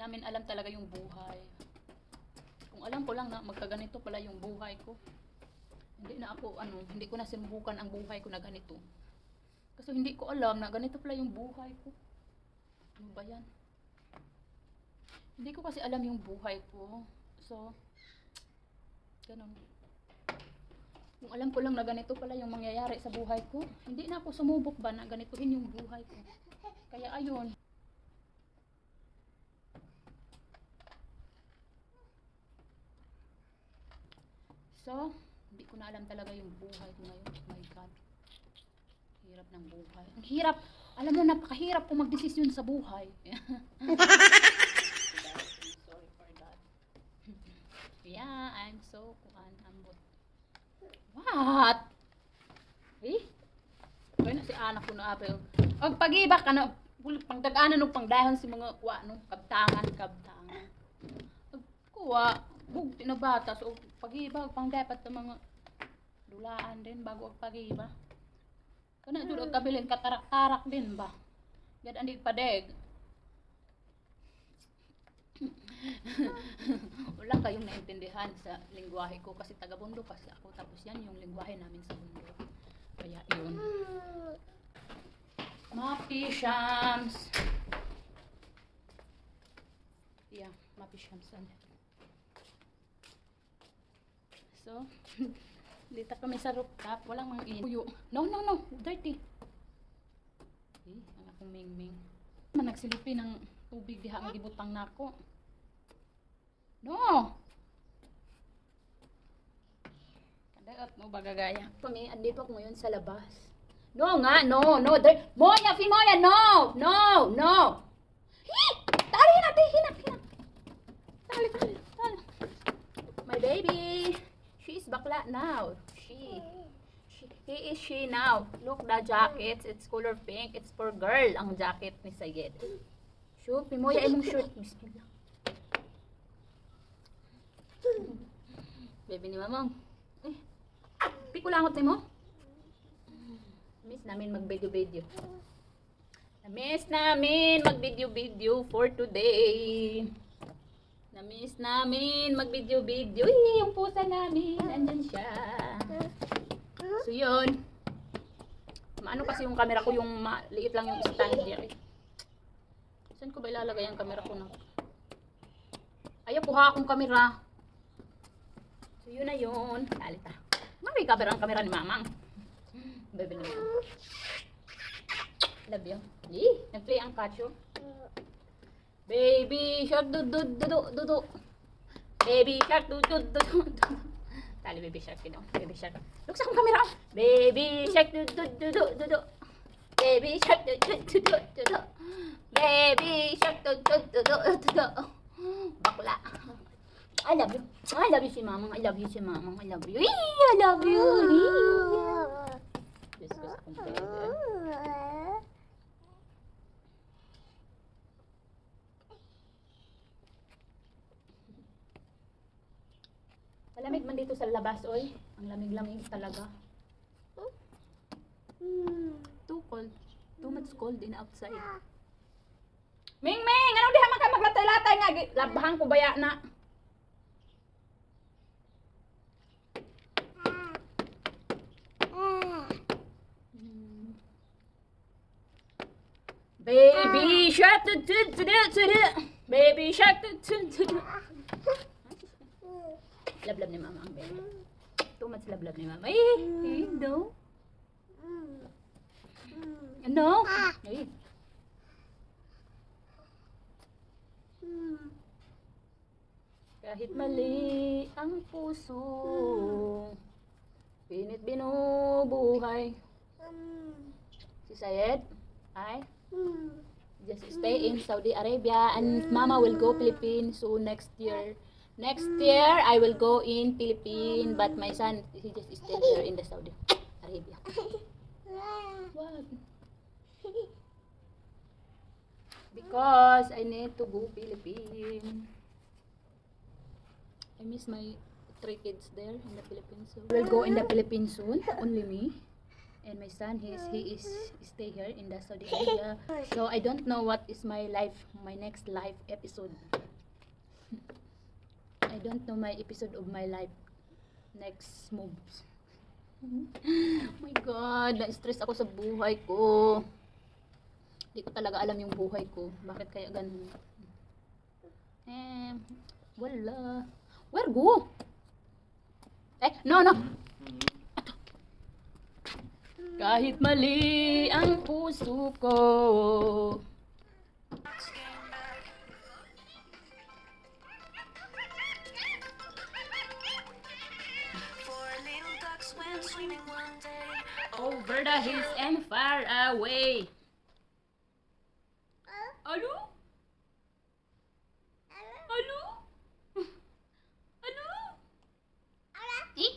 namin alam talaga yung buhay. Kung alam ko lang na magkaganito pala yung buhay ko, hindi ko na sinubukan ang buhay ko na ganito. Kasi hindi ko alam na ganito pala yung buhay ko. Ano ba yan? Hindi ko kasi alam yung buhay ko. So, ganun. Kung alam ko lang na ganito pala yung mangyayari sa buhay ko, hindi na ako sumubok ba na ganituhin yung buhay ko. Kaya ayun. So, hindi ko na alam talaga yung buhay ko ngayon. Oh my God. Hirap ng buhay. Ang hirap. Alam mo, napakahirap kung magdesisyon sa buhay. Sorry for that. Yeah, I'm so ambot. What? Eh? Kaya na si anak ko na apel. Og pag-ibak ka na, pangdaganan o pangdahan si mga kabtangan. Kuha, bugti na bata. So, pag-ibak, pang dapat sa mga dulaan din bago ang pag-ibak. Kana dudot kabilin katarak-tarak din ba? Yan andi padeg. Wala kayong naintindihan sa lingwahe ko kasi taga-bundok kasi ako, tapos yan yung lingwahe namin sa bundok. Kaya yun. Mapi Shams. Yeah, Mapi Shams. So, dito kami sa rooftop, walang mga inuyo. No, dirty. Ang akong mingming. Nagsilupi ng tubig diha ang gibutang nako. No! Kadaot mo bagagaya. Kami, andito ako ngayon sa labas. No nga, no. Moya, Fimoya, no! Tali na, hinap. Tali. My baby. She's bakla now. He is she now. Look, the jacket. It's color pink. It's for girl, ang jacket ni Sayed. Shoot, Fimoya, imong shirt. Bismillah. Baby ni Mamang. Pikulangot ni mo? Miss namin mag-video. Miss namin mag-video for today. Na-miss namin mag-video. Yung pusa namin, andyan siya. So yun. Maano kasi yung camera ko, yung maliit lang yung stand here. Saan ko ba ilalagay ang camera ko na? Ayaw, kuha akong camera. So yun na yun. Talita. May cover ang camera ni Mamang. Baby naman. Love you. Nag-play ang kacho. Baby shark du. Baby shark du. Tali baby shark you know. Baby shark. Look sa akong camera. Baby shark du. Baby shark du. Baby shark du. Bakla. I love you si Mamang. I love you. I love you. Yes, akong baby. Malamig man dito sa labas, oy. Ang lamig-lamig talaga. Too cold. Too much cold in outside. Ming! Anong diha man ka maglatay-latay nga? Labahan ko baya na. Baby shark Baby shark Lablab ni Mama ang baby. Too much lablab ni Mama. No. No. Kahit mali ang puso, pinit binubuhay. Si Sayed, just stay in Saudi Arabia and Mama will go Philippines soon next year. Next year, I will go in Philippines, but my son, he just stay here in the Saudi Arabia. What? Because I need to go Philippines. I miss my 3 kids there in the Philippines. So we'll go in the Philippines soon, only me. And my son, he is stay here in the Saudi Arabia. So I don't know what is my next life episode. I don't know my episode of my life. Next moves. Oh my God, na-stress ako sa buhay ko. Hindi ko talaga alam yung buhay ko. Bakit kaya ganun? Wala. Where go? No. Ato. Kahit mali ang puso ko. Over the hills and far away. Alo? Alo? Alo? Eh?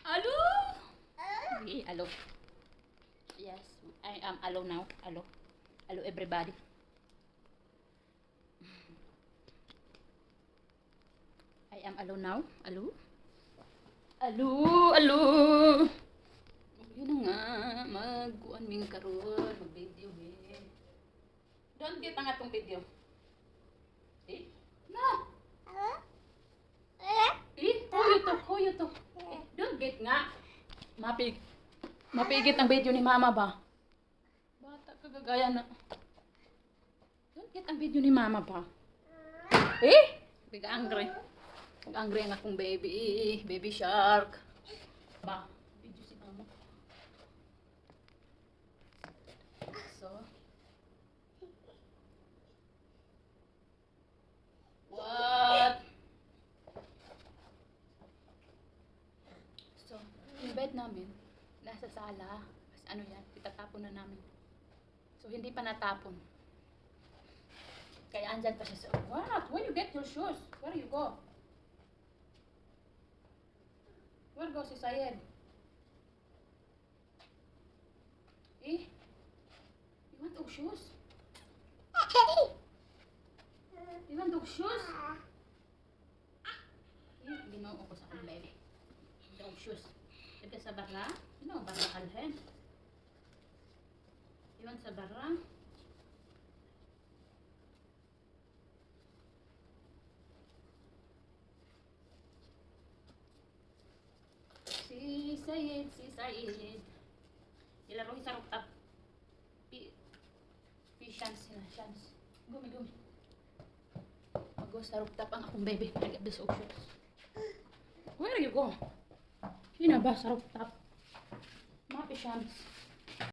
Alo? Okay, alo. Yes, I am alo now. Alo. Alo everybody. I am alo now. Alo? Alo, alo. Yun na nga, mag-kuan ming karon, mag-video eh. Don't get ang atong video. Eh? No. Huyo to. Don't get nga. Mapigit ang video ni mama ba? Bata kagagaya na. Don't get ang video ni mama ba? Eh? Big angry. Ang akong baby shark. Ba, video si mama. So, what? So, yung bed namin, nasa sala. Kasi ano yan, itatapon na namin. So, hindi pa natapon. Kaya andyan pa siya sa, what? Where you get your shoes? Where you go? Where goes si Sayed? Eh? You want those shoes? You want those shoes? Eh, ginoo ko sa akin, baby. Those shoes. Ito sa barra? Ano, barra kalhen? You want sa barra? Si Sayed. Ilaro sa rooftop. Chance sila, chance. Gumi. Mag-go sa rooftop ang akong baby. Nag-get this option. Where you go? Yun na ba sa rooftop? Mapi chance.